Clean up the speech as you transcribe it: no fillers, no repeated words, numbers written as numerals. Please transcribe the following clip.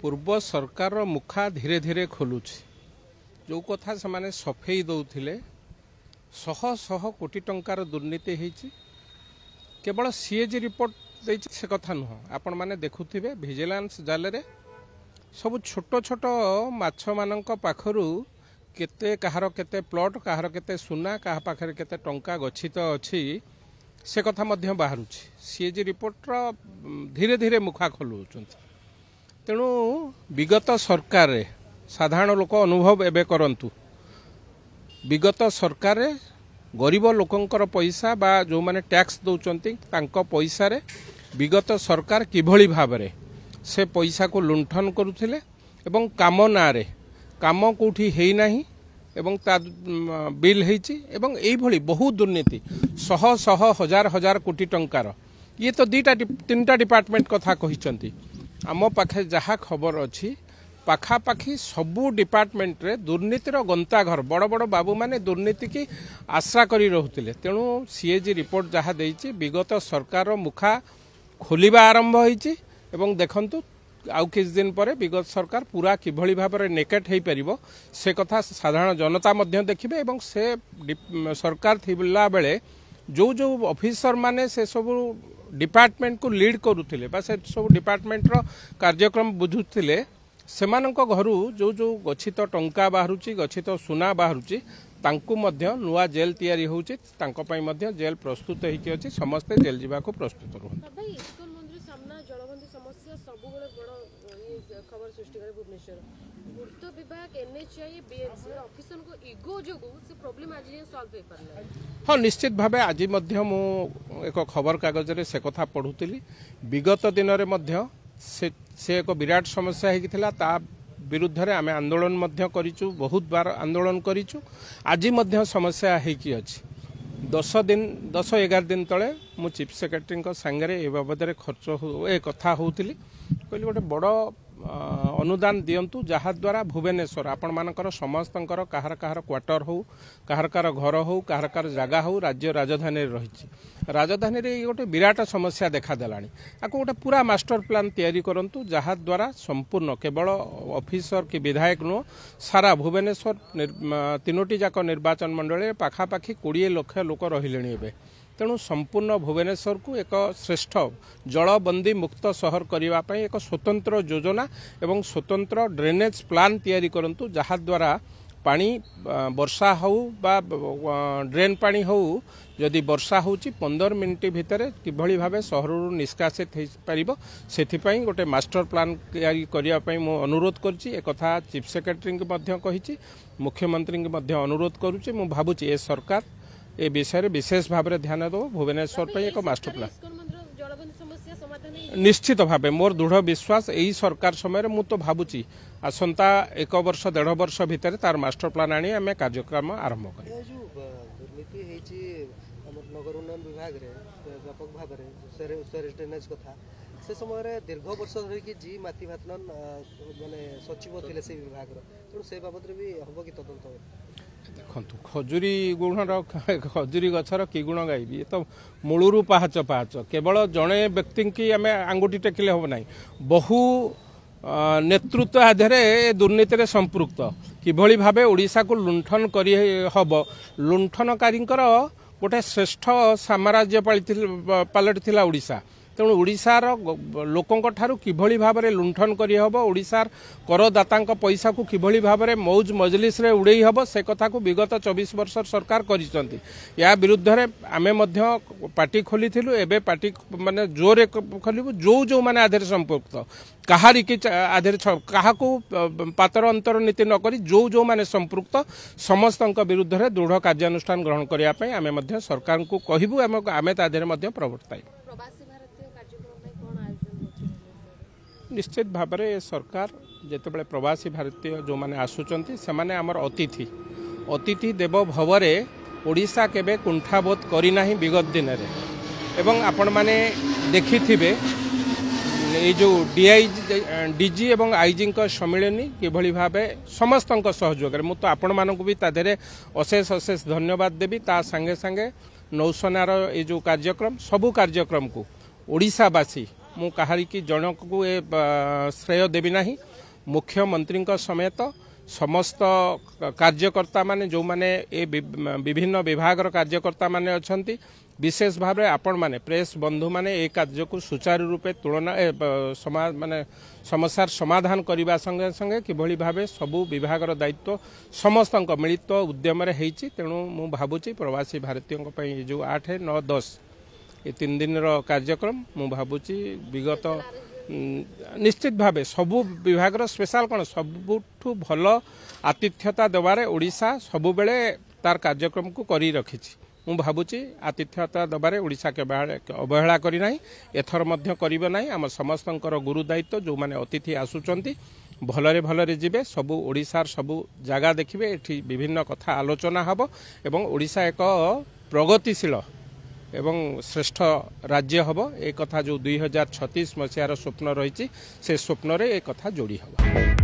पूर्व सरकार मुखा धीरे धीरे खोलुछि जो कथा से माने सफेई दौथिले शह शह कोटी टंकार दुर्नीति होईछि केवल सीएजी रिपोर्ट देछि से कथा नुह आपण माने देखुथिबे विजिलेंस जाले सब छोट छोट माछ मानक पाखरु केते कहार केते प्लॉट कहार केते सुना कहा पाखरे केते टंका गच्छित अछि से कथा मध्य बाहरुछि सीएजी रिपोर्ट धीरे धीरे मुखा खोलुछन्ति तेणु विगत सरकार साधारण लोक अनुभव एबे करंतु विगत सरकार गरीब लोकंकर पैसा बा जो माने टैक्स दौचंती तांको पैसा रे विगत सरकार किभली भाबरे से पैसा को लुंठन करुथिले एवं काम ना रे काम कोठी हेई नाही एवं ता बिल हेची एवं एई भली बहुत दुर्नीति शह शह हजार हजार कोटी टंकार ये तो दीटा तीनटा डिपार्टमेंट कथा कहिचंती आम पाखे जहाँ खबर अच्छी पाखापाखि सबू डिपार्टमेंट रे दुर्नीतिर गंताघर बड़ बड़ बाबू माने दुर्नीति की आश्रा करी रहुतिले तेणु सीएजी रिपोर्ट जहाँ देइछि विगत सरकार मुखा खोलिबा आरंभ होईछि एवं देखंतु आउ किछ दिन पर विगत सरकार पूरा किभली भाबरे नेकेट हेई परिबो से कथा साधारण जनता मध्य देखिबे एवं से सरकार थिबला बेले जो जो ऑफिसर माने से सब डिपार्टमेंट को लीड करुथिले बा से सब डिपार्टमेंट रो कार्यक्रम बुझुथिले सेमानक घरु जो जो गच्छित टंका बाहरुची गच्छित सुना बाहरुची तांकु मध्य नुआ जेल तयारी होउची तांको पई मध्य जेल प्रस्तुत हेकी अछि समस्त जेल जीवा को प्रस्तुत रहन भाई इस्कन मंदिर सामना जलबंदी समस्या सब बड़े बड़ खबर सृष्टि करे भुवनेश्वर पूर्त विभाग एनएचआई बीएमसी ऑफिसर को ईगो जोगु से प्रॉब्लम आज ये सॉल्व हे परले हाँ निश्चित भावे आज मध्य मु एक खबर कागज रे से कथा पढुतिली विगत दिन रे मध्य से एक विराट समस्या हेकिथिला ता विरुद्ध रे आमे आंदोलन मध्य करिचु बहुत बार आंदोलन करिचु आज मध्य समस्या हेकी अछि 10-11 दिन तले मु चीफ सेक्रेटरी को संगे ए बाबद रे खर्च ए कथा होउतिली कहली गोटे बड़ अनुदान दियंतु जहाँ द्वारा भुवनेश्वर आपण मानकर समस्तंकर कहार कहार क्वार्टर हो कहार कहार घर हो कहार कहार जगह हो राज्य राजधानी रही राजधानी रे गोटे विराट समस्या देखा देलानी आपको गोटे पूरा मास्टर प्लान तैयारी करंतु जहाँ द्वारा संपूर्ण केवल ऑफिसर कि विधायक नुह सारा भुवनेश्वर तीनोटी जाक निर्वाचन मंडल पाखापाखि 20 लाख लोक रहिले एबे तेणु संपूर्ण भुवनेश्वर को एक श्रेष्ठ जलबंदी मुक्त सहर करने एक स्वतंत्र योजना एवं स्वतंत्र ड्रेनेज प्लान तैयारी करंतु जहाँ द्वारा पानी वर्षा हो बा ड्रेन पानी हो जदि वर्षा होची 15 मिनिट भितर किभली भावे सहर निष्कासित हो पारिबो सेथिपई गोटे मास्टर प्लान तैयारी करिया पई मो अनुरोध करछि एक कथा चीफ सेक्रेटरी के मध्य कहिछि मुख्यमंत्री के मध्य अनुरोध करूछि मु भाबुछि ए सरकार ए विषय विशेष भाव में ध्यान दो भुवनेश्वर पे एक मास्टर प्लान निश्चित भाव मोर दृढ़ विश्वास यही सरकार समय मु तो भावुची आसंता 1 वर्ष 1.5 वर्ष भितर तार मास्टर प्लान आनी आम कार्यक्रम आरंभ कर नगर उन्नयन विभाग रे व्यापक भाव में कथा से समय दीर्घ वर्ष धरिकी जी माती भातनन माने सचिव थिले से विभाग रो से बाबद रे भी हबो कि तदंत देखु खजुरी गुणर खजुरी गछर कि गुण गाइबी ये तो मूलरू पाहाच पाहाच केवल जड़े व्यक्ति की आम आंगुठी टेकिले हम ना बहु नेतृत्व आधार दुर्नीति में संपृक्त किभली भावे ओडिशा को लुंठन करी हब लुंठनकारी गोटे श्रेष्ठ साम्राज्य पलटिथिला ओडिशा तेणु ओडिशार लोकंक ठारू किभली भाबरे लुंठन करी हबो ओडिशार करदातांक पैसा को किभली भाबरे मौज मजलिस रे उड़ेई हबो से कथा को विगत 24 वर्ष सरकार करिसंती या विरुद्ध रे आमे मध्य पार्टी खोलिथिलु एबे पार्टी माने जोरे खोलिबु जो जो माने आधार संपर्क कहारी की आधार काहाको पातर अंतर नीति न करी जो जो माने संपृक्त समस्तंक विरुद्ध रे दृढ़ कार्यानुष्ठान ग्रहण करिया पई आमे मध्य सरकार को कहिबु आमे तादेर मध्य प्रवर्ताई निश्चित भाव में सरकार जितेबाला प्रवासी भारतीय जो मैंने आसुचंती से माने आमर अतिथि अतिथि देव भवरे ओडिशा केबे कुंठाबोध करना विगत दिन में एवं आपण माने देखिथिबे ये जो डीजी एवं आईजी सम्मिलनी किभली भावे समस्त सहयोग मु तो आपण मानक भी तादेरे अशेष अशेष धन्यवाद देवी ता संगे संगे नौसेनार ये जो कार्यक्रम सबू कार्यक्रम को ओडिशावासी मु कहारी की जनक को श्रेय देवी ना मुख्यमंत्री समेत समस्त कार्यकर्ता माने जो माने ए विभिन्न विभाग कार्यकर्ता माने अछंती विशेष भाव में आपण माने प्रेस बंधु माने ए कार्य को सुचारू रूपे तुलना समाज माने समस्यार समाधान करने संगे संगे किभली भावे सबू विभाग दायित्व समस्त मिलित उद्यम तेणु मु भावुची प्रवासी भारतीयों जो 8, 9, 10 ये 3 दिन कार्यक्रम मु भावुची विगत निश्चित भावे सबू विभाग स्पेशल कौन सबुठु भल आतिथ्यता देवारे ओडिशा सबु बेले तार कार्यक्रम को करी रखी मु भावुची आतिथ्यता दबारे ओडिशा के अवहेला करी नाही एथर मध्य करिबो नाही आम समस्तंकर गुरु दायित्व जो माने अतिथि आसुचंती भलरे भलरे जिबे सबु ओडिशार सबु जागा देखिबे एठी विभिन्न कथा आलोचना हबो एवं ओडिशा एक प्रगतिशील एवं श्रेष्ठ राज्य हबो ए कथा जो 2036 मसीहार स्वप्न रही से स्वप्न रे ए कथा जोड़ी हबो।